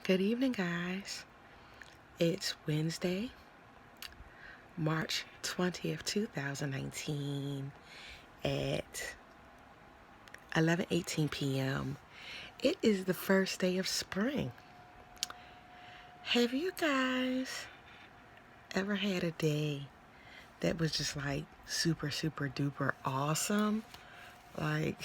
Good evening, guys. It's Wednesday, March 20th, 2019 at 11:18 p.m. It is the first day of spring. Have you guys ever had a day that was just like super, super duper awesome? Like,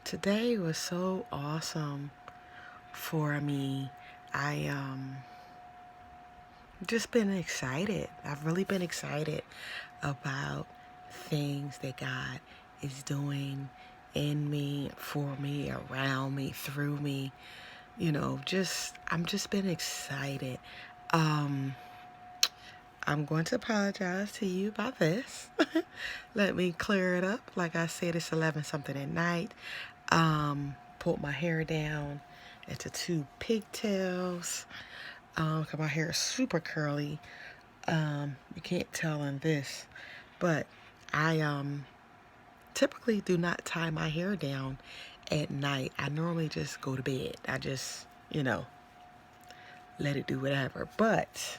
today was so awesome for me. I just been excited. I've really been excited about things that God is doing in me, for me, around me, through me. I'm just been excited. Um, I'm going to apologize to you about this. Let me clear it up. Like I said, it's 11 something at night. Pulled my hair down into two pigtails. 'Cause my hair is super curly. You can't tell in this, but I typically do not tie my hair down at night. I normally just go to bed. I just, let it do whatever. But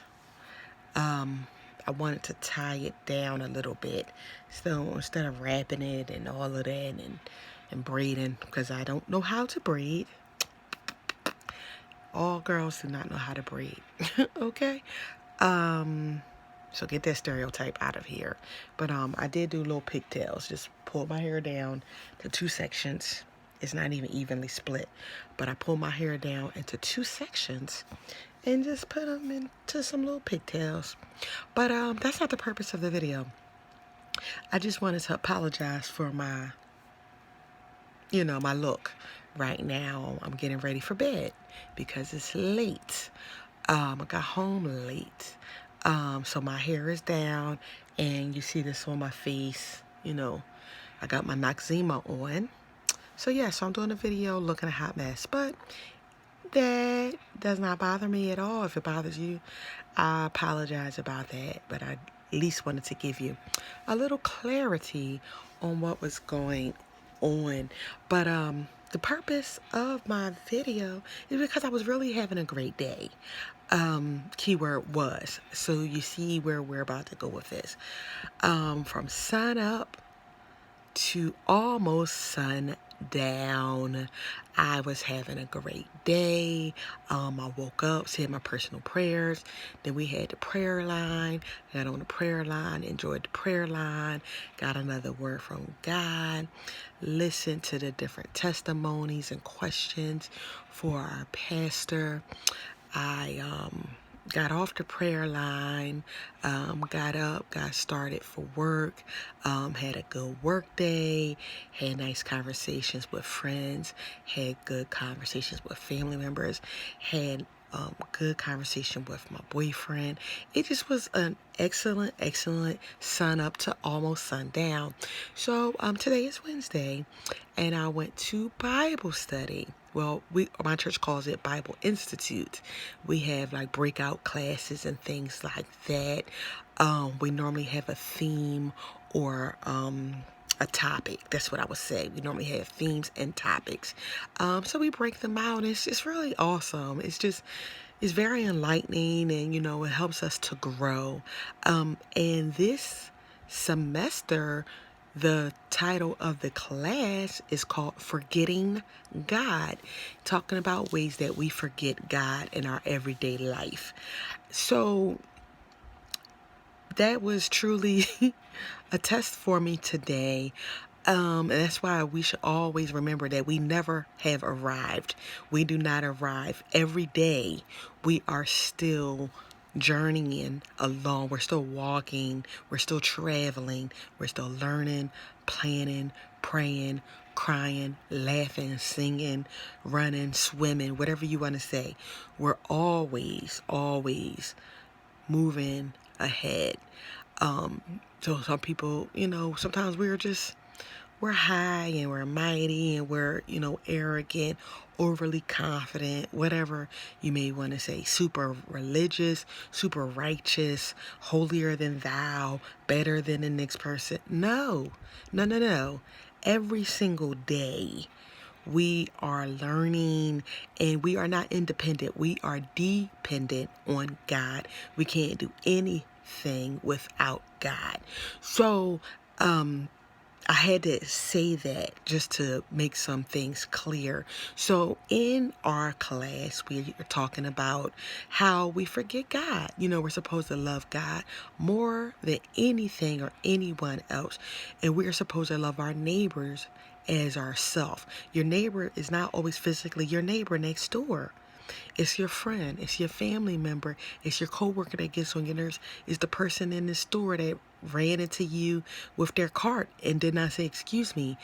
I wanted to tie it down a little bit. So instead of wrapping it and all of that and braiding, because I don't know how to braid. All girls do not know how to braid. Okay? So get that stereotype out of here. But I did do little pigtails. Just pulled my hair down to two sections. It's not even evenly split. But I pulled my hair down into two sections and just put them into some little pigtails. But that's not the purpose of the video. I just wanted to apologize for my look. Right now, I'm getting ready for bed because it's late. I got home late. So my hair is down, and you see this on my face. I got my Noxzema on. So yeah, so I'm doing a video looking a hot mess, but that does not bother me at all. If it bothers you, I apologize about that, but I at least wanted to give you a little clarity on what was going on. But the purpose of my video is because I was really having a great day. Keyword was. So you see where we're about to go with this. From sun up to almost sundown, I was having a great day. I woke up, said my personal prayers. Then we had the prayer line. Got on the prayer line, enjoyed the prayer line, got another word from God, listened to the different testimonies and questions for our pastor. I got off the prayer line, got up, got started for work, had a good work day, had nice conversations with friends, had good conversations with family members, had good conversation with my boyfriend. It just was an excellent sun up to almost sundown. So today is Wednesday, and I went to Bible study. Well, my church calls it Bible Institute. We have like breakout classes and things like that. We normally have a theme or a topic. That's what I would say. We normally have themes and topics. So we break them out. It's really awesome. It's very enlightening, and it helps us to grow. And this semester, the title of the class is called Forgetting God, talking about ways that we forget God in our everyday life. So that was truly a test for me today. And that's why we should always remember that we never have arrived. We do not arrive. Every day we are still journeying along. We're still walking. We're still traveling. We're still learning, planning, praying, crying, laughing, singing, running, swimming, whatever you want to say. We're always moving ahead. So some people, sometimes we're high and we're mighty and we're, arrogant, overly confident, whatever you may want to say, super religious, super righteous, holier than thou, better than the next person. No. Every single day We are learning, and we are not independent. We are dependent on God. We can't do anything without God. So, I had to say that just to make some things clear. So in our class, we are talking about how we forget God. We're supposed to love God more than anything or anyone else. And we are supposed to love our neighbors as ourselves. Your neighbor is not always physically your neighbor next door. It's your friend. It's your family member. It's your coworker that gets on your nerves. It's the person in the store that ran into you with their cart and did not say, "Excuse me."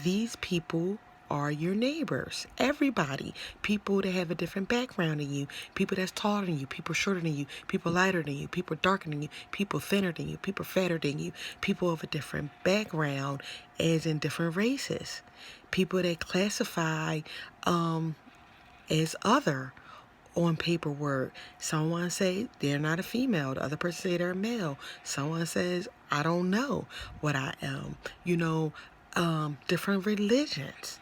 These people are your neighbors. Everybody. People that have a different background than you. People that's taller than you. People shorter than you. People lighter than you. People darker than you. People thinner than you. People fatter than you. People of a different background, as in different races. People that classify as other on paperwork. Someone say they're not a female. The other person say they're a male. Someone says, I don't know what I am. Different religions,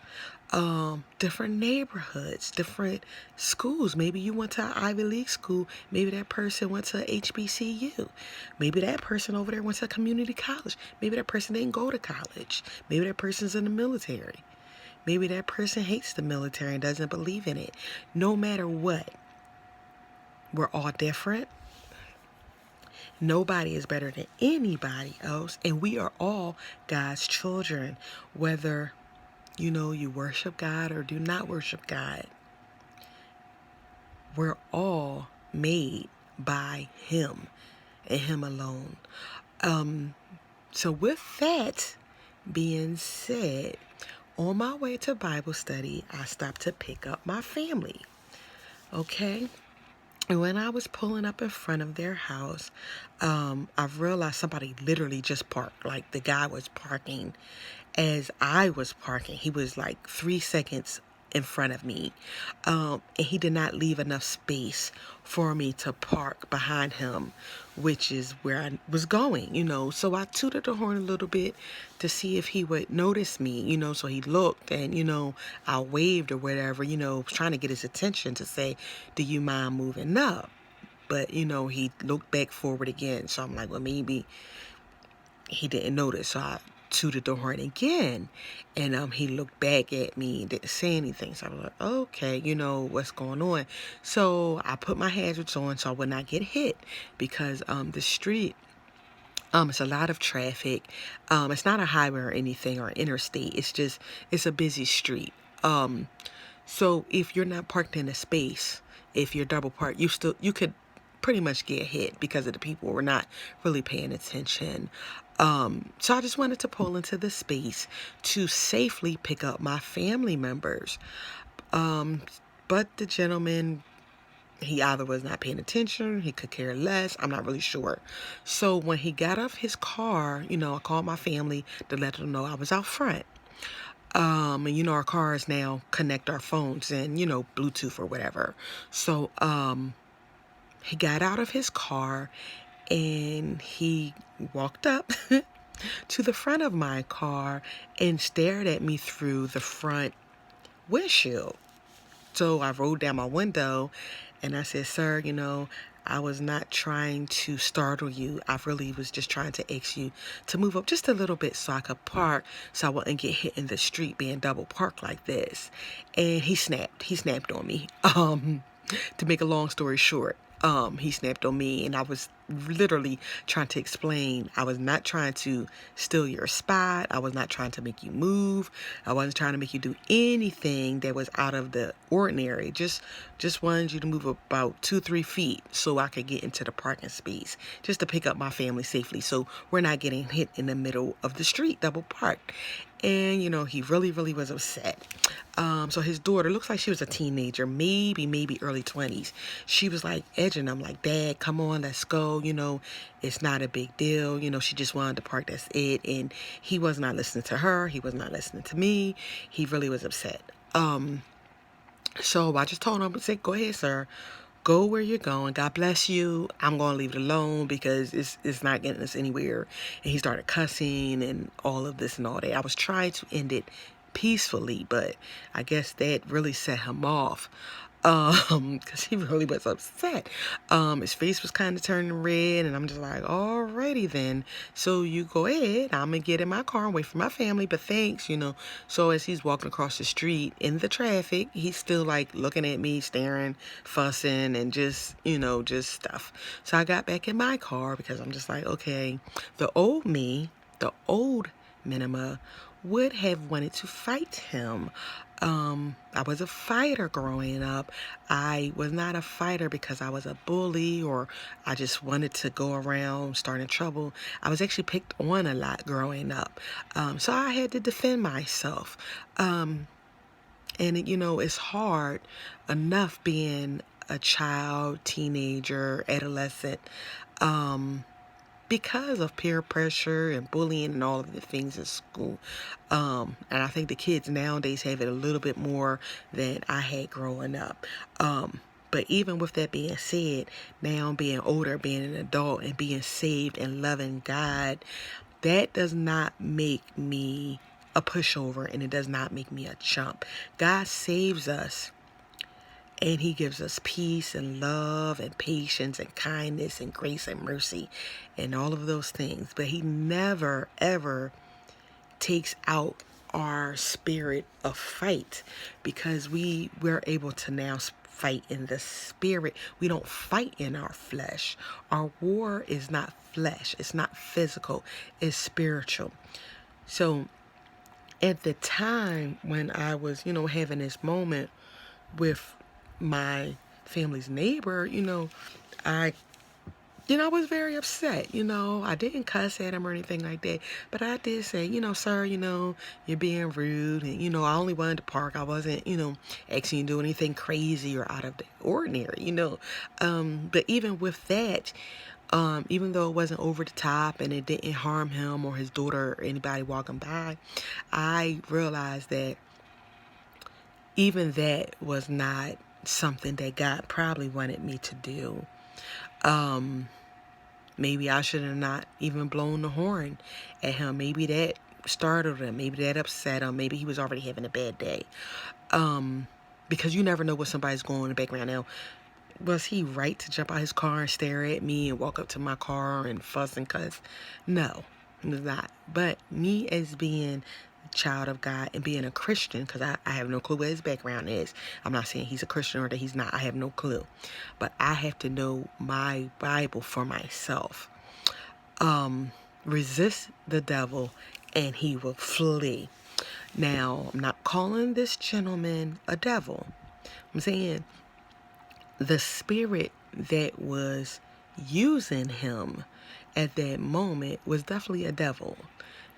different neighborhoods, different schools. Maybe you went to an Ivy League school. Maybe that person went to HBCU. Maybe that person over there went to a community college. Maybe that person didn't go to college. Maybe that person's in the military. Maybe that person hates the military and doesn't believe in it. No matter what, we're all different. Nobody is better than anybody else. And we are all God's children. Whether, you worship God or do not worship God. We're all made by Him and Him alone. So with that being said, on my way to Bible study, I stopped to pick up my family. Okay? And when I was pulling up in front of their house, I realized somebody literally just parked. Like, the guy was parking as I was parking. He was like 3 seconds in front of me. And he did not leave enough space for me to park behind him, which is where I was going, So I tooted the horn a little bit to see if he would notice me, so he looked and, I waved or whatever, trying to get his attention to say, do you mind moving up? But, he looked back forward again. So I'm like, well, maybe he didn't notice. So I tooted the horn again, and he looked back at me and didn't say anything. So I was like, okay, what's going on? So I put my hazards on so I would not get hit, because the street, it's a lot of traffic. It's not a highway or anything or interstate. It's a busy street. So if you're not parked in a space, if you're double parked, you could pretty much get hit because of the people were not really paying attention. So I just wanted to pull into the space to safely pick up my family members. But the gentleman, he either was not paying attention, he could care less, I'm not really sure. So when he got off his car, I called my family to let them know I was out front. And our cars now connect our phones and, Bluetooth or whatever. So, he got out of his car and he walked up to the front of my car and stared at me through the front windshield. So I rolled down my window and I said, sir, I was not trying to startle you. I really was just trying to ask you to move up just a little bit so I could park, so I wouldn't get hit in the street being double parked like this. And he snapped on me. To make a long story short, he snapped on me, and I was literally trying to explain I was not trying to steal your spot. I was not trying to make you move. I wasn't trying to make you do anything that was out of the ordinary. Just wanted you to move about 2-3 feet so I could get into the parking space, just to pick up my family safely, so we're not getting hit in the middle of the street, double parked. And, he really, really was upset. So his daughter, looks like she was a teenager, maybe early 20s. She was like edging him, like, Dad, come on, let's go. It's not a big deal. She just wanted to park, that's it. And he was not listening to her. He was not listening to me. He really was upset. So I just told him, I said, go ahead, sir. Go where you're going. God bless you. I'm going to leave it alone because it's not getting us anywhere. And he started cussing and all of this and all that. I was trying to end it peacefully, but I guess that really set him off. Because he really was upset. His face was kind of turning red, and I'm just like, alrighty then. So you go ahead, I'm gonna get in my car and wait for my family, but thanks, So as he's walking across the street in the traffic, he's still like looking at me, staring, fussing, and just, just stuff. So I got back in my car because I'm just like, okay, the old me, the old Minima would have wanted to fight him. I was a fighter growing up. I was not a fighter because I was a bully or I just wanted to go around starting trouble. I was actually picked on a lot growing up. So I had to defend myself. And, it's hard enough being a child, teenager, adolescent, because of peer pressure and bullying and all of the things in school. And I think the kids nowadays have it a little bit more than I had growing up. But even with that being said, now being older, being an adult, and being saved and loving God, that does not make me a pushover, and it does not make me a chump. God saves us, and he gives us peace and love and patience and kindness and grace and mercy and all of those things. But he never, ever takes out our spirit of fight, because we're able to now fight in the spirit. We don't fight in our flesh. Our war is not flesh. It's not physical. It's spiritual. So at the time when I was, having this moment with my family's neighbor, I was very upset. I didn't cuss at him or anything like that, but I did say, sir, you're being rude, and I only wanted to park. I wasn't, asking you to do anything crazy or out of the ordinary, but even with that, even though it wasn't over the top and it didn't harm him or his daughter or anybody walking by, I realized that even that was not something that God probably wanted me to do. Maybe I should have not even blown the horn at him. Maybe that startled him. Maybe that upset him. Maybe he was already having a bad day. Because you never know what somebody's going on in the background. Now, was he right to jump out his car and stare at me and walk up to my car and fuss and cuss? No, he was not. But me as being a child of God and being a Christian, because I have no clue what his background is. I'm not saying he's a Christian or that he's not. I have no clue. But I have to know my Bible for myself. Resist the devil and he will flee. Now, I'm not calling this gentleman a devil. I'm saying the spirit that was using him at that moment was definitely a devil,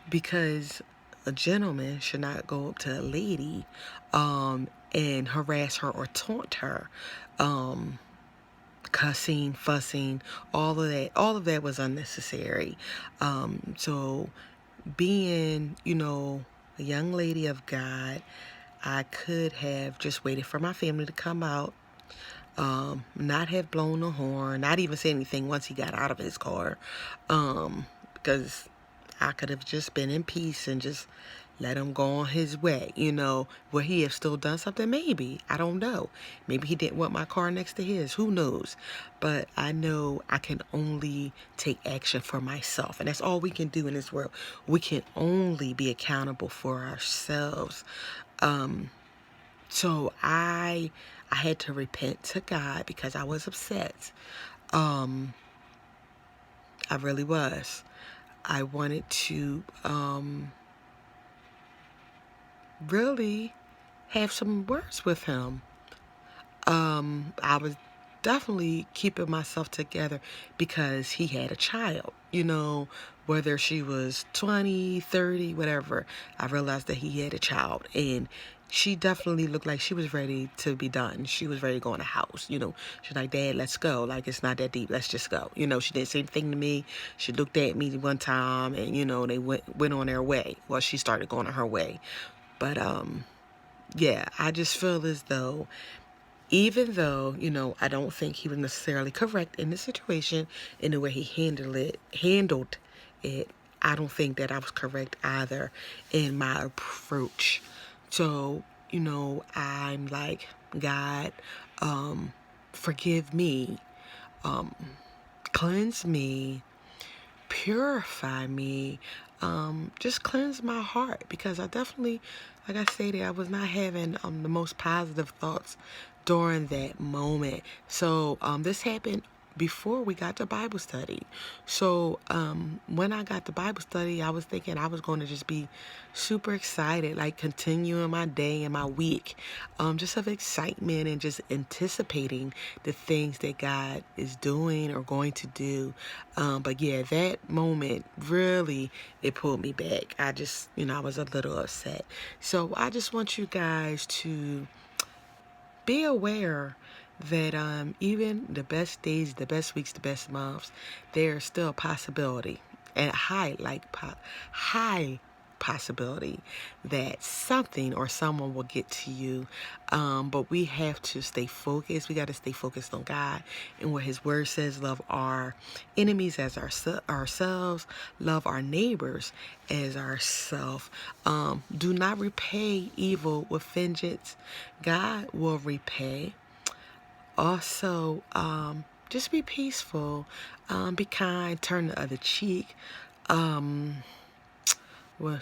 because a gentleman should not go up to a lady and harass her or taunt her, cussing, fussing, all of that was unnecessary. So being, a young lady of God, I could have just waited for my family to come out, not have blown the horn, not even say anything once he got out of his car, because I could have just been in peace and just let him go on his way. Would he have still done something? Maybe. I don't know. Maybe he didn't want my car next to his. Who knows? But I know I can only take action for myself, and that's all we can do in this world. We can only be accountable for ourselves. So I had to repent to God because I was upset. I really was. I wanted to really have some words with him. I was definitely keeping myself together because he had a child, whether she was 20, 30, whatever. I realized that he had a child, and she definitely looked like she was ready to be done. She was ready to go in the house, She's like, Dad, let's go. Like, it's not that deep. Let's just go. She didn't say anything to me. She looked at me one time, and, they went on their way. Well, she started going on her way. But, yeah, I just feel as though, even though, I don't think he was necessarily correct in the situation in the way he handled it, I don't think that I was correct either in my approach. So, I'm like, God, forgive me, cleanse me, purify me, just cleanse my heart, because I definitely, like I stated, I was not having the most positive thoughts during that moment. So this happened before we got to Bible study. So when I got to Bible study, I was thinking I was going to just be super excited, like continuing my day and my week, just of excitement and just anticipating the things that God is doing or going to do. But yeah, that moment really, it pulled me back. I just, I was a little upset. So I just want you guys to be aware that even the best days, the best weeks, the best months, there's still a possibility, and high possibility that something or someone will get to you. But we have to stay focused. We got to stay focused on God and what His Word says. Love our enemies as ourselves. Love our neighbors as ourselves. Do not repay evil with vengeance. God will repay. Also, just be peaceful, be kind, turn the other cheek. Well,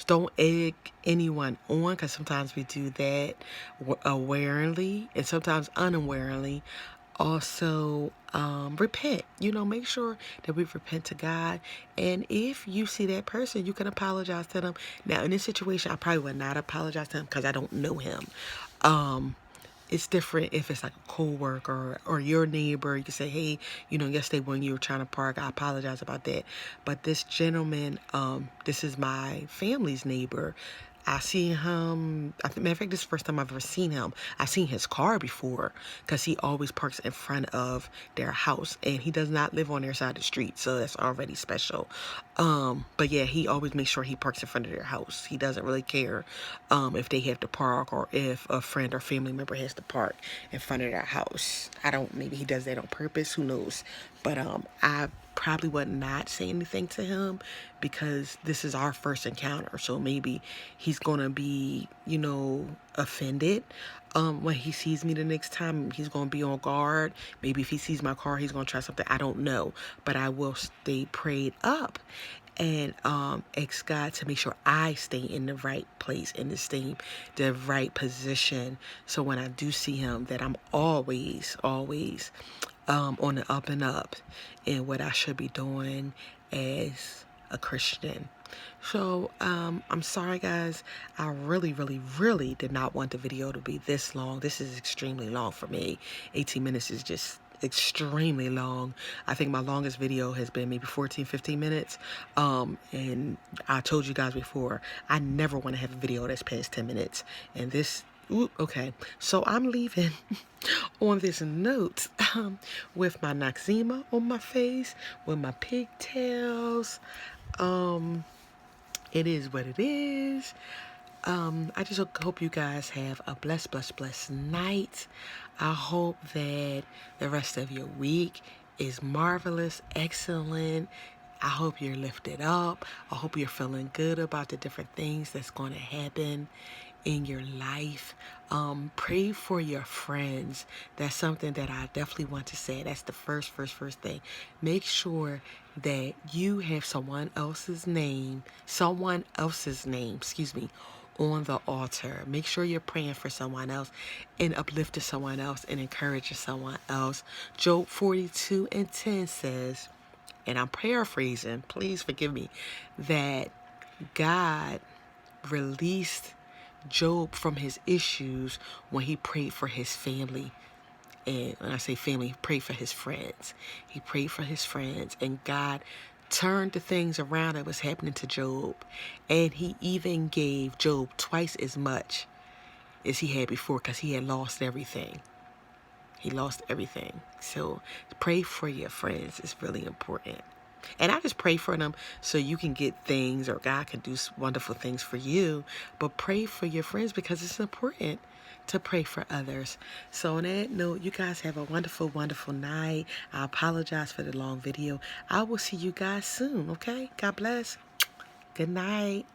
don't egg anyone on, because sometimes we do that awarely and sometimes unawarely. Also, repent. Make sure that we repent to God. And if you see that person, you can apologize to them. Now, in this situation, I probably would not apologize to him because I don't know him. It's different if it's like a coworker or your neighbor. You can say, hey, yesterday when you were trying to park, I apologize about that. But this gentleman, this is my family's neighbor. I see him, matter of fact, this is the first time I've ever seen him. I've seen his car before, because he always parks in front of their house, and he does not live on their side of the street, so that's already special. But yeah, he always makes sure he parks in front of their house. He doesn't really care if they have to park, or if a friend or family member has to park in front of their house. Maybe he does that on purpose, who knows. But I probably would not say anything to him, because this is our first encounter. So maybe he's gonna be, offended. When he sees me the next time, he's gonna be on guard. Maybe if he sees my car, he's gonna try something. I don't know. But I will stay prayed up and ask God to make sure I stay in the right place, in the right position. So when I do see him, that I'm always on the up and up in what I should be doing as a Christian. So I'm sorry, guys. I really, really, really did not want the video to be this long. This is extremely long for me. 18 minutes is just extremely long. I think my longest video has been maybe 14-15 minutes. And I told you guys before, I never want to have a video that's past 10 minutes. And this, okay, so I'm leaving on this note, with my Noxzema on my face, with my pigtails. It is what it is. I just hope you guys have a blessed night. I hope that the rest of your week is marvelous, excellent. I hope you're lifted up. I hope you're feeling good about the different things that's going to happen in your life. Pray for your friends. That's something that I definitely want to say. That's the first thing. Make sure that you have someone else's name, on the altar. Make sure you're praying for someone else and uplifting someone else and encouraging someone else. Job 42:10 says, and I'm paraphrasing, please forgive me, that God released Job from his issues when he prayed for his family. And when I say family, he prayed for his friends. He prayed for his friends, and God turned the things around that was happening to Job. And he even gave Job twice as much as he had before, because he had lost everything. He lost everything. So pray for your friends. It's really important. And I just pray for them so you can get things, or God can do wonderful things for you. But pray for your friends, because it's important to pray for others. So on that note, you guys have a wonderful night. I apologize for the long video. I will see you guys soon, okay? God bless. Good night.